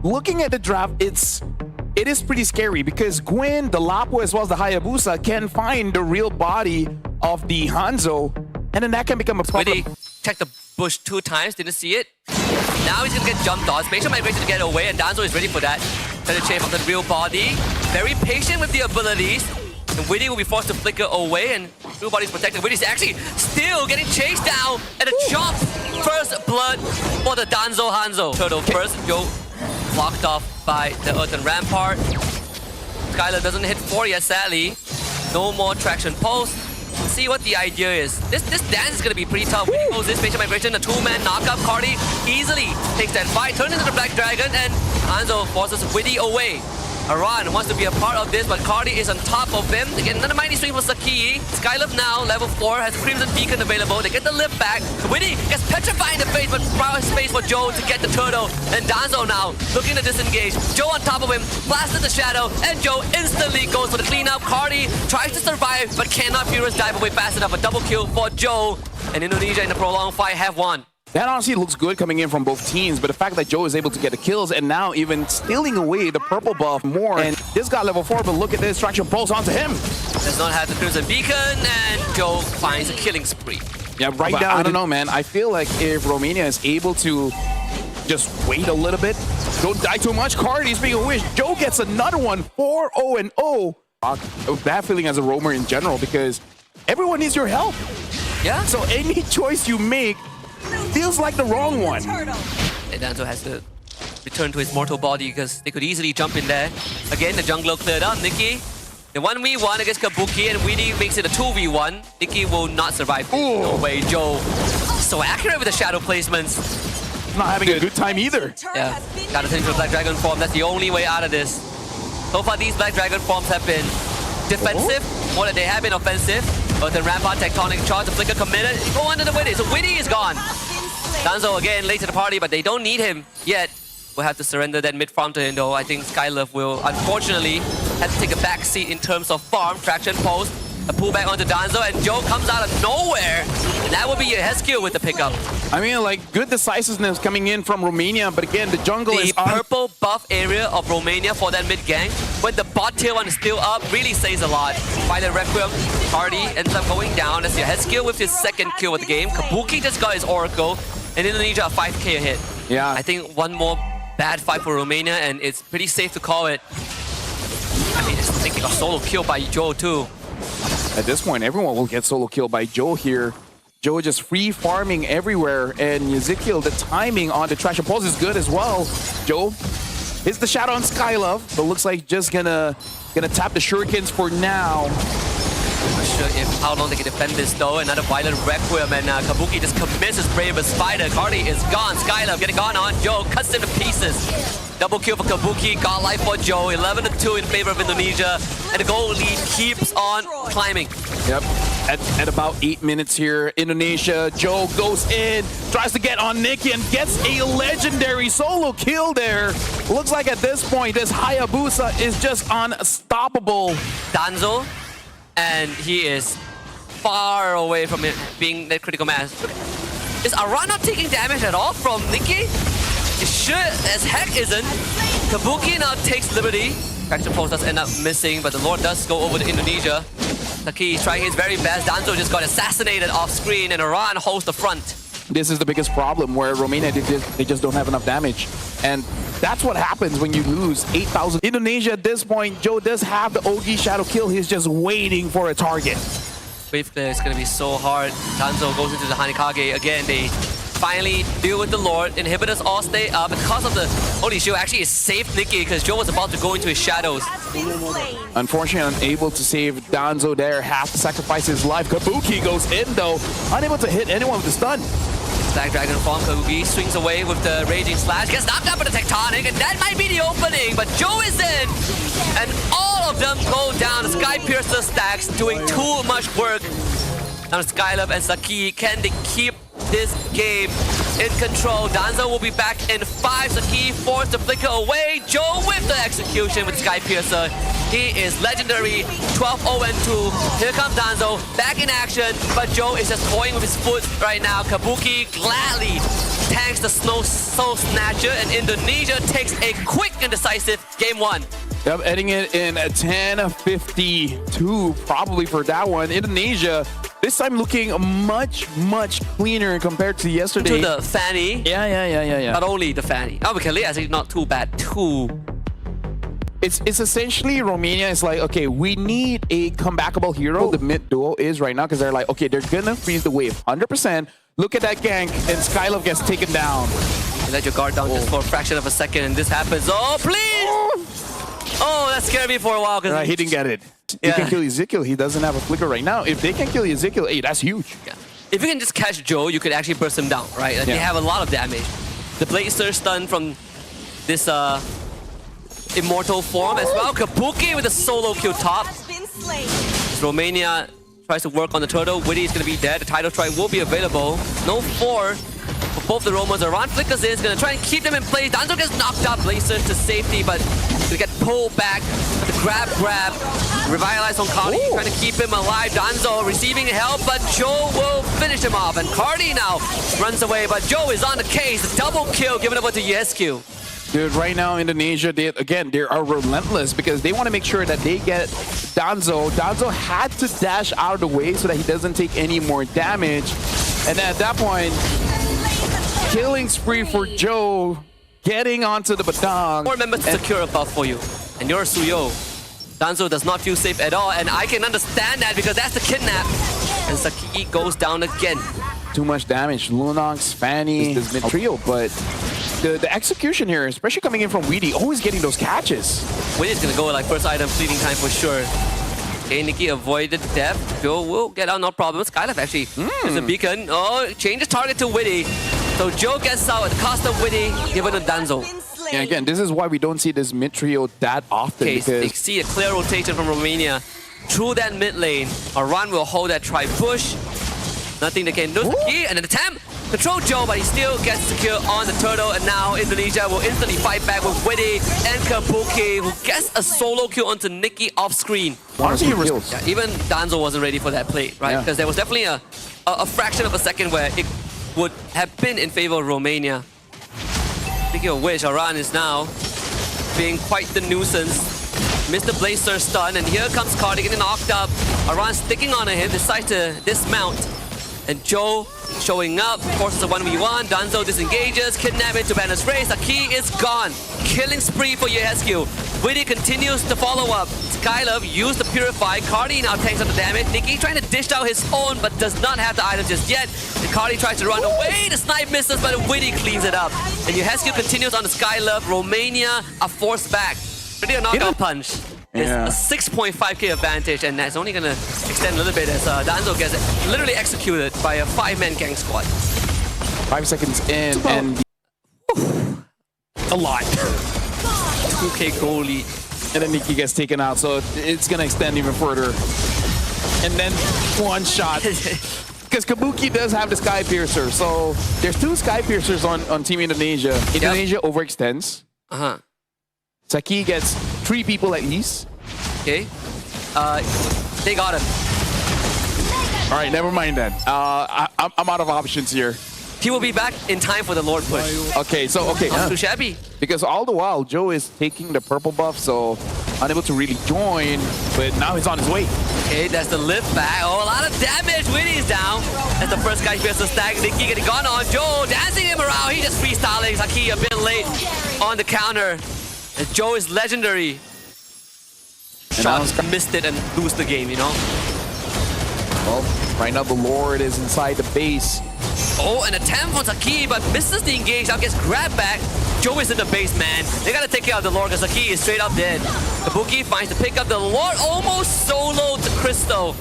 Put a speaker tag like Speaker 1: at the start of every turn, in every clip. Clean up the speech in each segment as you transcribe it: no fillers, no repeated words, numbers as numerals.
Speaker 1: looking at the draft, it is pretty scary because Gwen, the Lapo, as well as the Hayabusa can find the real body of the Hanzo, and then that can become a problem.
Speaker 2: Check the bush 2 times, didn't see it. Now he's gonna get jumped on. Spatial migration to get away, and Danzo is ready for that. Trying to chase off the real body. Very patient with the abilities. And Witty will be forced to flicker away, and real body's protected. Witty's actually still getting chased down, and a chomp. First blood for the Danzo Hanzo. Turtle first, Joe blocked off by the Earthen Rampart. Skylar doesn't hit 4 yet, sadly. No more traction pulse. See what the idea is. This dance is going to be pretty tough. Witty goes this spatial migration, a 2-man knockup. Cardi easily takes that fight, turns into the Black Dragon, and Hanzo forces Witty away. Aran wants to be a part of this, but Cardi is on top of him. They get another mighty swing for Saki. Skylove now, level 4, has Crimson Beacon available. They get the lift back. Witty gets petrified in the face, but proud space for Joe to get the turtle. And Danzo now looking to disengage. Joe on top of him, blasted the shadow, and Joe instantly goes for the cleanup. Cardi tries to survive, but cannot Furious dive away fast enough. A double kill for Joe. And Indonesia in the prolonged fight have won.
Speaker 1: That honestly looks good coming in from both teams, but the fact that Joe is able to get the kills and now even stealing away the purple buff more, and this got level 4, but look at this traction pulse onto him.
Speaker 2: Does not have the Crimson Beacon, and Joe finds a killing spree.
Speaker 1: Yeah, right now, I don't know, man. I feel like if Romania is able to just wait a little bit, don't die too much. Cardi, speaking of which, Joe gets another one, 4-0-0. Bad feeling as a roamer in general because everyone needs your help.
Speaker 2: Yeah.
Speaker 1: So any choice you make feels like the wrong one.
Speaker 2: Danzo has to return to his mortal body because they could easily jump in there. Again, the jungler cleared up. Nikki, the 1v1 against Kabuki, and Weedy makes it a 2v1. Nikki will not survive. No way, Joe. So accurate with the shadow placements.
Speaker 1: Not having a good time either.
Speaker 2: Yeah, gotta take the Black Dragon form. That's the only way out of this. So far, these Black Dragon forms have been defensive more than they have been offensive. But the Rampart Tectonic charge, the flicker committed. Go under the Witty. So Witty is gone. Danzo again late to the party, but they don't need him yet. We'll have to surrender that mid farm to him, though. I think Skylove will unfortunately have to take a back seat in terms of farm, traction post, a pullback onto Danzo, and Joe comes out of nowhere. And that would be a Heskill with the pickup.
Speaker 1: I mean, like, good decisiveness coming in from Romania, but again, the jungle is on.
Speaker 2: The purple buff area of Romania for that mid gang, when the bot tier 1 is still up, really says a lot. Violet Requiem, Hardy ends up going down. That's your Heskill with his 2nd kill of the game. Kabuki just got his Oracle, and Indonesia a 5k hit.
Speaker 1: Yeah.
Speaker 2: I think one more bad fight for Romania, and it's pretty safe to call it. I mean, it's taking a solo kill by Joe too.
Speaker 1: At this point, everyone will get solo killed by Joe here. Joe just free farming everywhere, and Ezekiel, the timing on the traction pulse is good as well. Joe hits the shadow on Skylove, but looks like just gonna tap the shurikens for now.
Speaker 2: Not sure if how long they can defend this though. Another violent Requiem, and Kabuki just commits his Brave Spider. Cardi is gone. Skylove getting gone on Joe, cuts him to pieces. Double kill for Kabuki, got life for Joe. 11-2 in favor of Indonesia, and the goal lead keeps on climbing.
Speaker 1: Yep, at about 8 minutes here, Indonesia, Joe goes in, tries to get on Nikki, and gets a legendary solo kill there. Looks like at this point, this Hayabusa is just unstoppable.
Speaker 2: Danzo, and he is far away from it being that critical mass. Is Aran not taking damage at all from Nikki? It should as heck isn't. Kabuki now takes liberty. Traction pulse does end up missing, but the Lord does go over to Indonesia. Taki is trying his very best. Danzo just got assassinated off screen, and Aran holds the front.
Speaker 1: This is the biggest problem where Romania, they just don't have enough damage. And that's what happens when you lose 8,000. Indonesia at this point, Joe does have the Ogi shadow kill. He's just waiting for a target.
Speaker 2: Wave clear is going to be so hard. Danzo goes into the Hanikage again. They finally deal with the Lord. Inhibitors all stay up because of the Holy Shield. Actually, it saved Nikki because Joe was about to go into his shadows.
Speaker 1: Unfortunately, unable to save Danzo there. Has to sacrifice his life. Kabuki goes in though. Unable to hit anyone with the stun.
Speaker 2: Black Dragon form, Kabuki swings away with the Raging Slash. Gets knocked up with the Tectonic, and that might be the opening. But Joe is in. And all of them go down. The Sky Piercer stacks doing too much work. Now Skylove and Saki, can they keep this game in control? Danzo will be back in 5. Saki forced to flicker away. Joe with the execution with Sky Piercer. He is legendary, 12-0-2. Here comes Danzo, back in action, but Joe is just toying with his foot right now. Kabuki gladly tanks the Soul Snatcher, and Indonesia takes a quick and decisive game 1.
Speaker 1: Yep, ending it in 10-52 probably for that one. Indonesia this time looking much cleaner compared to yesterday.
Speaker 2: To the Fanny.
Speaker 1: Yeah.
Speaker 2: Not only the Fanny. Oh, okay, actually not too bad too.
Speaker 1: It's essentially Romania is like, okay, we need a comebackable hero. The mid duo is right now because they're like, okay, they're gonna freeze the wave 100%. Look at that gank, and Skylove gets taken down.
Speaker 2: You let your guard down just for a fraction of a second, and this happens. Oh, please! Oh, that scared me for a while.
Speaker 1: Right, he didn't get it.
Speaker 2: Yeah.
Speaker 1: You can kill Ezekiel. He doesn't have a flicker right now. If they can kill Ezekiel, hey, that's huge.
Speaker 2: Yeah. If you can just catch Joe, you could actually burst him down, right? Like, They have a lot of damage. The Blade Surge stun from this immortal form as well. Kabuki with a solo kill top. Romania tries to work on the turtle. Witty is going to be dead. The title strike will be available. No 4 for both the Romans. Aran flickers in. Is going to try and keep them in place. Danzo gets knocked out. Blade Surge to safety, but they get pulled back. The grab. Revitalize on Cardi. Trying to keep him alive. Danzo receiving help, but Joe will finish him off. And Cardi now runs away, but Joe is on the case. Double kill given up to IESF.
Speaker 1: Dude, right now Indonesia, they are relentless because they want to make sure that they get Danzo. Danzo had to dash out of the way so that he doesn't take any more damage. And then at that point, killing spree for Joe, getting onto the Badang.
Speaker 2: More members to secure a buff for you. And you're Suyo. Danzo does not feel safe at all, and I can understand that because that's the kidnap. And Saki goes down again.
Speaker 1: Too much damage. Lunox, Fanny, this mid trio, but the execution here, especially coming in from Weedy, always getting those catches.
Speaker 2: Weedy's gonna go like first item fleeting time for sure. Okay, Nikki avoided death. Joe will get out, no problem. Skylove actually is a beacon. Oh, changes target to Weedy. So Joe gets out at the cost of Weedy, given to Danzo.
Speaker 1: Yeah, again, this is why we don't see this mid trio that often.
Speaker 2: Okay,
Speaker 1: because
Speaker 2: they see a clear rotation from Romania through that mid lane. Aran will hold that tri-push. Nothing they can do. And an attempt. Control Joe, but he still gets secure on the turtle. And now Indonesia will instantly fight back with Witty and Kabuki, who gets a solo kill onto Nikki off screen.
Speaker 1: Yeah,
Speaker 2: even Danzo wasn't ready for that play, right? Because there was definitely a fraction of a second where it would have been in favor of Romania. Speaking of which, Aran is now being quite the nuisance. Mr. Blazer stun, and here comes Cardi getting knocked up. Aran sticking on him, decides to dismount. And Joe showing up, forces a 1v1. Danzo disengages, kidnapping to Banner's race. Saki is gone. Killing spree for IESF. Witty continues to follow up. Skylove used the Purify. Cardi now tanks up the damage. Nikki trying to dish out his own, but does not have the item just yet. And Cardi tries to run away. The snipe misses, but Witty cleans it up. And IESF continues on the Skylove. Romania are forced back. Really a knockout punch. It's a 6.5k advantage, and that's only going to extend a little bit as Danzo gets literally executed by a 5-man gang squad.
Speaker 1: 5 seconds in, and a lot.
Speaker 2: 2k goal lead.
Speaker 1: And then Nikki gets taken out, so it's going to extend even further. And then one shot. Because Kabuki does have the Sky Piercer, so there's 2 Sky Piercers on Team Indonesia. Indonesia overextends. Saki gets 3 people at least.
Speaker 2: Okay. They got him.
Speaker 1: All right, never mind then. I'm out of options here.
Speaker 2: He will be back in time for the Lord push.
Speaker 1: Okay, so
Speaker 2: Not too shabby.
Speaker 1: Because all the while Joe is taking the purple buff, so unable to really join, but now he's on his way.
Speaker 2: Okay, that's the lift back. Oh, a lot of damage. Witty's down. That's the first guy pierces stack. Nikki getting gone on Joe, dancing him around. He just freestyling. Saki a bit late on the counter. And Joe is legendary. Shots missed it and lose the game, you know?
Speaker 1: Well, right now the Lord is inside the base.
Speaker 2: Oh, an attempt on Saki, but misses the engage. Now gets grabbed back. Joe is in the base, man. They gotta take care of the Lord because Saki is straight up dead. Kabuki finds to pick up the Lord, almost solo to Crystal.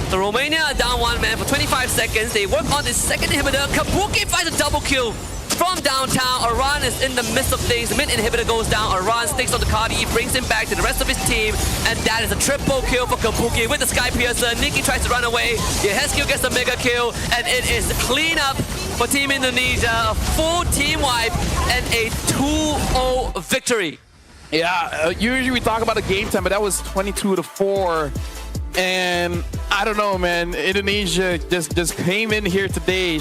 Speaker 2: So Romania are down 1 man for 25 seconds. They work on the second inhibitor. Kabuki finds a double kill. from downtown. Aran is in the midst of things. Mid inhibitor goes down. Aran sticks on the Cardi, brings him back to the rest of his team, and that is a triple kill for Kabuki with the Sky Piercer. Nikki tries to run away. Yehescu gets the mega kill, and it is clean up for Team Indonesia. A full team wipe and a 2-0 victory.
Speaker 1: Yeah, usually we talk about the game time, but that was 22-4. And I don't know, man. Indonesia just came in here today.